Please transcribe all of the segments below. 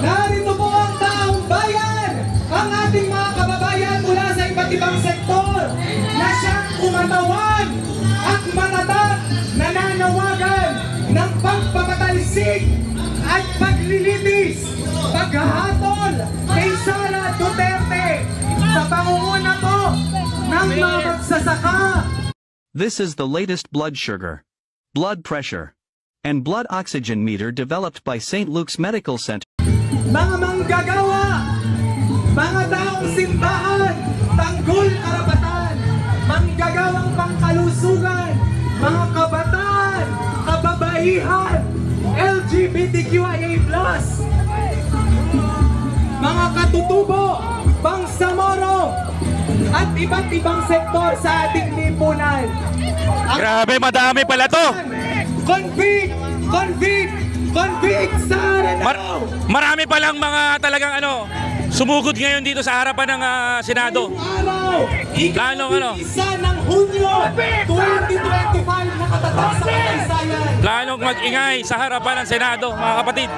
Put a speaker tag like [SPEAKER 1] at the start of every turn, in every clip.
[SPEAKER 1] Narito po ang taong bayan, ang ating mga kababayan mula sa iba't ibang sektor na siyang kumatawan at matatag na nanawagan ng pagpapatalsik at paglilitis, paghahatol kay Sara Duterte sa pangunguna po ng mga magsasaka.
[SPEAKER 2] This is the latest blood sugar, blood pressure, and blood oxygen meter developed by St. Luke's Medical Center.
[SPEAKER 1] Mga manggagawa, mga taong simbahan, tanggol karapatan, manggagawang pangkalusugan, mga kabataan, kababaihan, LGBTQIA+, mga katutubo, bangsamoro, at iba't ibang sektor sa ating lipunan.
[SPEAKER 3] Grabe, madami pala to!
[SPEAKER 1] Convict! Convict! Convict! Sara now!
[SPEAKER 3] Marami palang mga talagang sumugod ngayon dito sa harapan ng Senado.
[SPEAKER 1] Isa ng Hunyo 2025 nakatatag sa kasaysayan.
[SPEAKER 3] Planong mag-ingay sa harapan ng Senado, mga kapatid.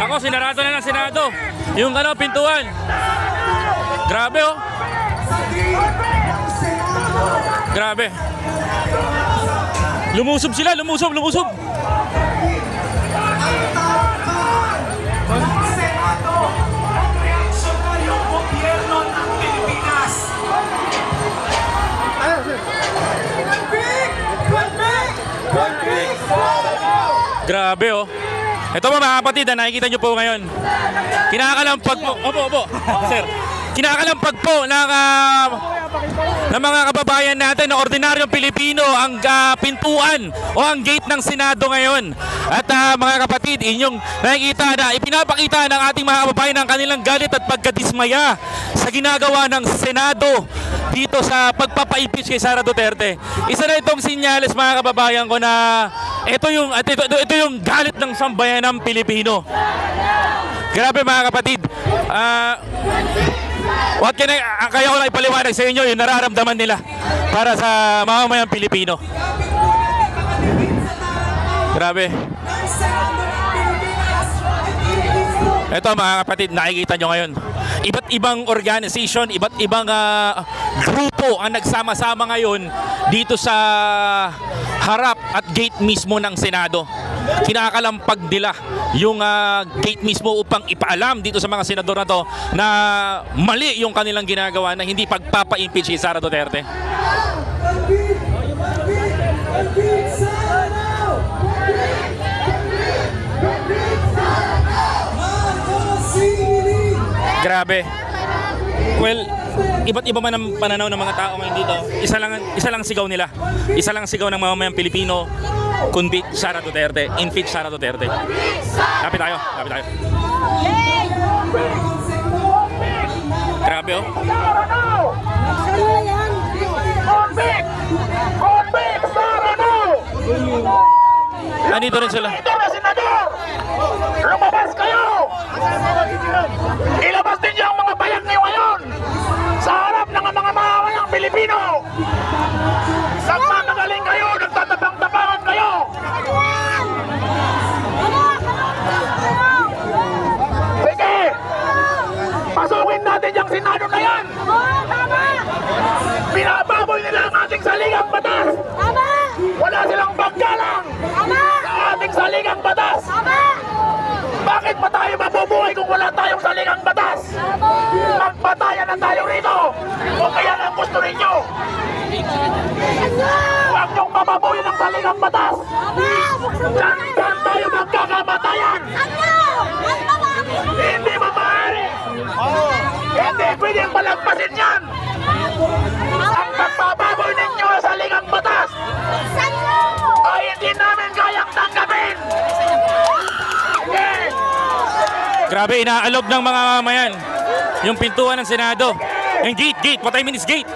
[SPEAKER 3] Ako, sinarado na ng Senado. Yung pintuan. Grabe oh. Grabe. Lumusob sila, lumusob. Grabe oh. Ito mga kapatid, nakikita nyo po ngayon. Kinakalampag po. Opo. Sir. Kinakalampag po ng mga kababayan natin na ordinaryong Pilipino ang pintuan o ang gate ng Senado ngayon. At mga kapatid, inyong nakikita na ipinapakita ng ating mga kababayan ang kanilang galit at pagkadismaya sa ginagawa ng Senado dito sa pagpapa-impeach kay Sara Duterte. Isa na itong sinyales mga kababayan ko na ito yung galit ng sambayan ng Pilipino. Grabe mga kapatid. Kaya ko na ipaliwanag sa inyo yung nararamdaman nila para sa mamamayang Pilipino. Grabe. Ito mga kapatid, nakikita nyo ngayon. Iba't ibang organization, iba't ibang grupo ang nagsama-sama ngayon dito sa harap at gate mismo ng Senado. Kinakalampag nila yung gate mismo upang ipaalam dito sa mga senador na to na mali yung kanilang ginagawa na hindi pagpapa-impeach kay Sara Duterte. Grabe. Well, iba't iba man ang pananaw ng mga tao ngayon dito. Isa lang sigaw nila. Isa lang sigaw ng mamamayang Pilipino. Convict Sara Duterte. Impeach Sara Duterte. Lapit tayo. Grabe oh.
[SPEAKER 4] Convict Sara now!
[SPEAKER 3] Nandito rin sila.
[SPEAKER 4] Lumabas kayo! Ilabas din niyo ang mga bayag niyo ngayon sa harap ng mga mamamayang Pilipino! Nagmamagaling kayo! Nagtatabang-tabangan kayo! Sige! Pasukin natin yung Senado na yan! Binababoy nila ang ating saligang batas! Wala silang paggalang sa ating saligang batas! Bakit pa tayo mabubuhay kung wala tayong saligang batas? Magpatayan na tayo rito! O kaya ang gusto ninyo? Huwag niyong mababuhin ang saligang batas! Saan tayo magkakamatayan? Hindi mamahari! Hindi pwedeng palagpasin yan! Ang pagpapaboy ninyo sa saligang batas ay hindi namin kayang tanggapin!
[SPEAKER 3] Grabe, inaalog ng mga mamayan yung pintuan ng Senado. Yung gate, what I mean is gate.